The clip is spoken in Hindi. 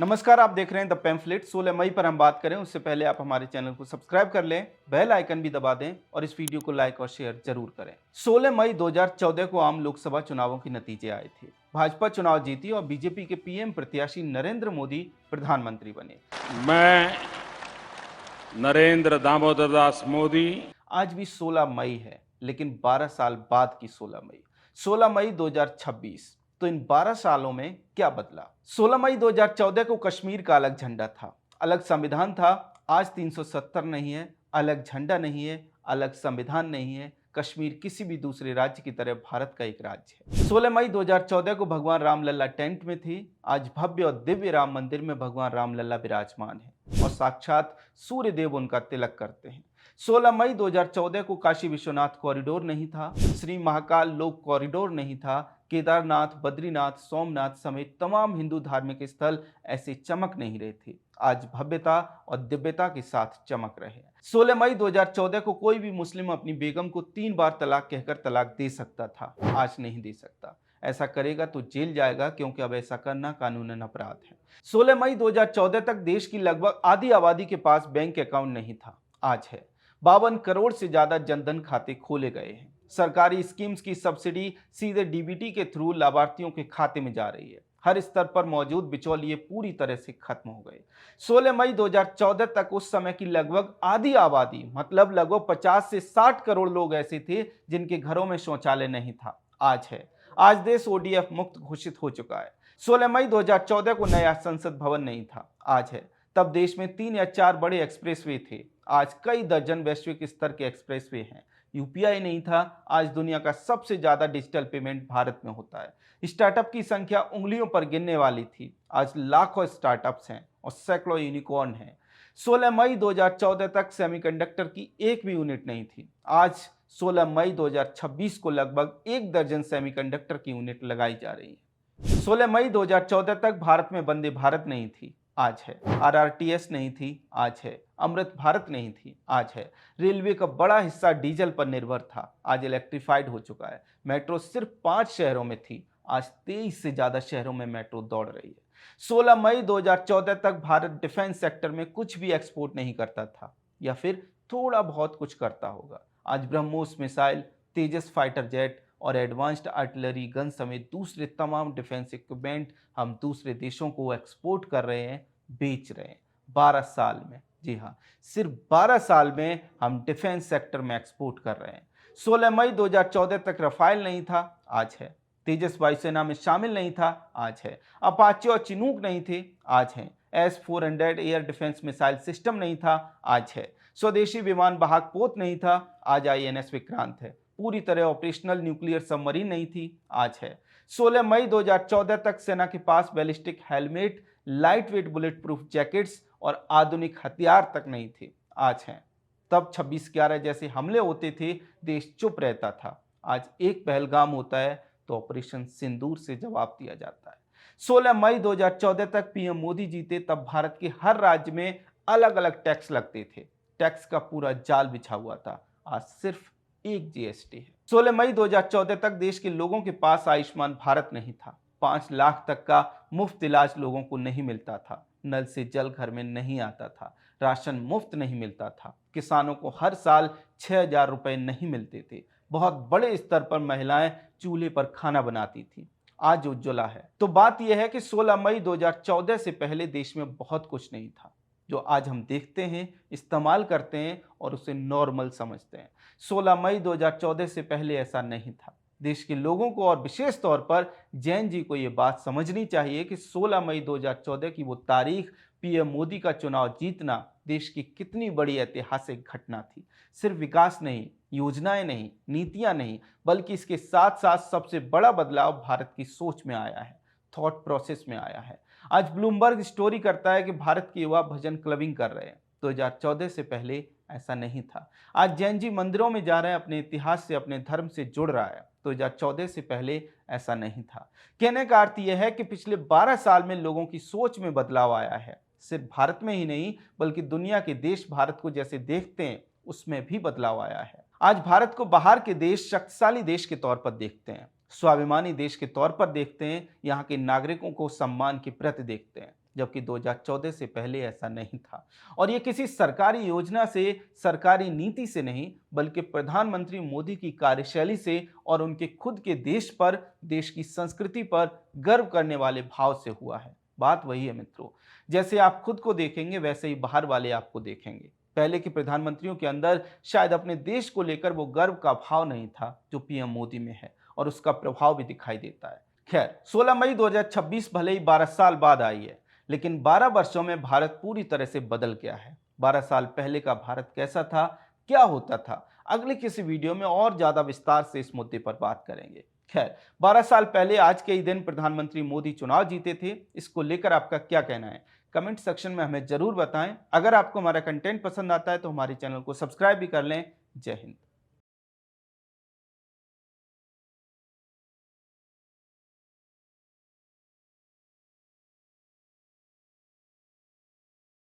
नमस्कार, आप देख रहे हैं द पैम्फलेट। 16 मई पर हम बात करें उससे पहले आप हमारे चैनल को सब्सक्राइब कर लें, बेल आइकन भी दबा दें और इस वीडियो को लाइक और शेयर जरूर करें। 16 मई 2014 को आम लोकसभा चुनावों के नतीजे आए थे। भाजपा चुनाव जीती और बीजेपी के पीएम प्रत्याशी नरेंद्र मोदी प्रधानमंत्री बने। मैं नरेंद्र दामोदर दास मोदी आज भी 16 मई है, लेकिन 12 साल बाद की 16 मई, 16 मई 2026। तो इन 12 सालों में क्या बदला? 16 मई 2014 को कश्मीर का अलग झंडा था, अलग संविधान था। आज 370 नहीं है, अलग झंडा नहीं है, अलग संविधान नहीं है। कश्मीर किसी भी दूसरे राज्य की तरह भारत का एक राज्य है। 16 मई 2014 को भगवान रामलला टेंट में थे। आज भव्य और दिव्य राम मंदिर में भगवान रामलला विराजमान है और साक्षात सूर्य देव उनका तिलक करते हैं। 16 मई 2014 को काशी विश्वनाथ कॉरिडोर नहीं था, श्री महाकाल लोक कॉरिडोर नहीं था। केदारनाथ, बद्रीनाथ, सोमनाथ समेत तमाम हिंदू धार्मिक स्थल ऐसे चमक नहीं रहे थे। आज भव्यता और दिव्यता के साथ चमक रहे हैं। 16 मई 2014 को कोई भी मुस्लिम अपनी बेगम को 3 बार तलाक कहकर तलाक दे सकता था, आज नहीं दे सकता। ऐसा करेगा तो जेल जाएगा, क्योंकि अब ऐसा करना कानूनन अपराध है। 16 मई 2014 तक देश की लगभग आधी आबादी के पास बैंक अकाउंट नहीं था, आज है। 52 करोड़ से ज्यादा जनधन खाते खोले गए हैं। सरकारी स्कीम्स की सब्सिडी सीधे डीबीटी के थ्रू लाभार्थियों के खाते में जा रही है। हर स्तर पर मौजूद बिचौलिए पूरी तरह से खत्म हो गए। 16 मई 2014 तक उस समय की लगभग आधी आबादी, मतलब लगभग 50 से 60 करोड़ लोग ऐसे थे जिनके घरों में शौचालय नहीं था, आज है। आज देश ओडीएफ मुक्त घोषित हो चुका है। 16 मई 2014 को नया संसद भवन नहीं था, आज है। तब देश में 3 या 4 बड़े एक्सप्रेसवे थे, आज कई दर्जन वैश्विक स्तर के एक्सप्रेसवे हैं। यूपीआई नहीं था, आज दुनिया का सबसे ज्यादा डिजिटल पेमेंट भारत में होता है। स्टार्टअप की संख्या उंगलियों पर गिनने वाली थी, आज लाखों स्टार्टअप्स हैं और सैकड़ों यूनिकॉर्न हैं। 16 मई 2014 तक सेमीकंडक्टर की एक भी यूनिट नहीं थी, आज 16 मई 2026 को लगभग 1 दर्जन सेमीकंडक्टर की यूनिट लगाई जा रही है। 16 मई 2014 तक भारत में वंदे भारत नहीं थी, आज है। आरआरटीएस नहीं थी, आज है। अमृत भारत नहीं थी, आज है। रेलवे का बड़ा हिस्सा डीजल पर निर्भर था, आज इलेक्ट्रिफाइड हो चुका है। मेट्रो सिर्फ 5 शहरों में थी, आज 23 से ज्यादा शहरों में मेट्रो दौड़ रही है। 16 मई 2014 तक भारत डिफेंस सेक्टर में कुछ भी एक्सपोर्ट नहीं करता था, या फिर थोड़ा बहुत कुछ करता होगा। आज ब्रह्मोस मिसाइल, तेजस फाइटर जेट और एडवांस्ड आर्टिलरी गन समेत दूसरे तमाम डिफेंस इक्विपमेंट हम दूसरे देशों को एक्सपोर्ट कर रहे हैं, बेच रहे हैं। 12 साल में, जी हाँ, सिर्फ 12 साल में हम डिफेंस सेक्टर में एक्सपोर्ट कर रहे हैं। 16 मई 2014 तक रफाल नहीं था, आज है। तेजस वायुसेना में शामिल नहीं था, आज है। अपाचे और चिनूक नहीं थे, आज है। S-400 air defence missile system नहीं था, आज है। स्वदेशी विमान वाहक पोत नहीं था, आज आईएनएस विक्रांत है। पूरी तरह ऑपरेशनल न्यूक्लियर सबमरीन नहीं थी, आज है। 16 मई 2014 तक सेना के पास ballistic helmet, light weight bullet proof jackets और आधुनिक हथियार तक नहीं थे, आज हैं। तब 26/11 जैसे हमले होते थे, देश चुप रहता था। आज एक पहलगाम होता है तो ऑपरेशन सिंदूर से जवाब दिया जाता है। 16 मई 2014 तक पीएम मोदी जीते, तब भारत के हर राज्य में अलग अलग टैक्स लगते थे। टैक्स का पूरा जाल बिछा हुआ था, आज सिर्फ एक जीएसटी है। 16 मई 2014 तक देश के लोगों के पास आयुष्मान भारत नहीं था। 5 लाख तक का मुफ्त इलाज लोगों को नहीं मिलता था। नल से जल घर में नहीं आता था। राशन मुफ्त नहीं मिलता था। किसानों को हर साल 6,000 रुपए नहीं मिलते थे। बहुत बड़े स्तर पर महिलाएं चूल्हे पर खाना बनाती थी। आज उज्ज्वला है। तो बात यह है कि 16 मई 2014 से पहले देश में बहुत कुछ नहीं था, जो आज हम देखते हैं, इस्तेमाल करते हैं और उसे नॉर्मल समझते हैं। 16 मई 2014 से पहले ऐसा नहीं था। देश के लोगों को और विशेष तौर पर जैन जी को ये बात समझनी चाहिए कि 16 मई 2014 की वो तारीख, पीएम मोदी का चुनाव जीतना, देश की कितनी बड़ी ऐतिहासिक घटना थी। सिर्फ विकास नहीं, योजनाएं नहीं, नीतियां नहीं, बल्कि इसके साथ साथ सबसे बड़ा बदलाव भारत की सोच में आया है, थॉट प्रोसेस में आया है। आज ब्लूमबर्ग स्टोरी करता है कि भारत के युवा भजन क्लबिंग कर रहे हैं। 2014 से पहले ऐसा नहीं था। आज जैन जी मंदिरों में जा रहे हैं, अपने इतिहास से, अपने धर्म से जुड़ रहा है। 2014 से पहले ऐसा नहीं था। कहने का अर्थ यह है कि पिछले 12 साल में लोगों की सोच में बदलाव आया है। सिर्फ भारत में ही नहीं, बल्कि दुनिया के देश भारत को जैसे देखते हैं, उसमें भी बदलाव आया है। आज भारत को बाहर के देश शक्तिशाली देश के तौर पर देखते हैं, स्वाभिमानी देश के तौर पर देखते हैं, यहाँ के नागरिकों को सम्मान के प्रति देखते हैं। जबकि 2014 से पहले ऐसा नहीं था। और ये किसी सरकारी योजना से, सरकारी नीति से नहीं, बल्कि प्रधानमंत्री मोदी की कार्यशैली से और उनके खुद के देश पर, देश की संस्कृति पर गर्व करने वाले भाव से हुआ है। बात वही है मित्रों, जैसे आप खुद को देखेंगे वैसे ही बाहर वाले आपको देखेंगे। पहले के प्रधानमंत्रियों के अंदर शायद अपने देश को लेकर वो गर्व का भाव नहीं था जो पीएम मोदी में है, और उसका प्रभाव भी दिखाई देता है। खैर, 16 मई 2026 भले ही 12 साल बाद आई है, लेकिन 12 वर्षों में भारत पूरी तरह से बदल गया है। 12 साल पहले का भारत कैसा था, क्या होता था, अगले किसी वीडियो में और ज्यादा विस्तार से इस मुद्दे पर बात करेंगे। खैर, 12 साल पहले आज के ही दिन प्रधानमंत्री मोदी चुनाव जीते थे। इसको लेकर आपका क्या कहना है, कमेंट सेक्शन में हमें जरूर बताएं। अगर आपको हमारा कंटेंट पसंद आता है तो हमारे चैनल को सब्सक्राइब भी कर लें। जय हिंद।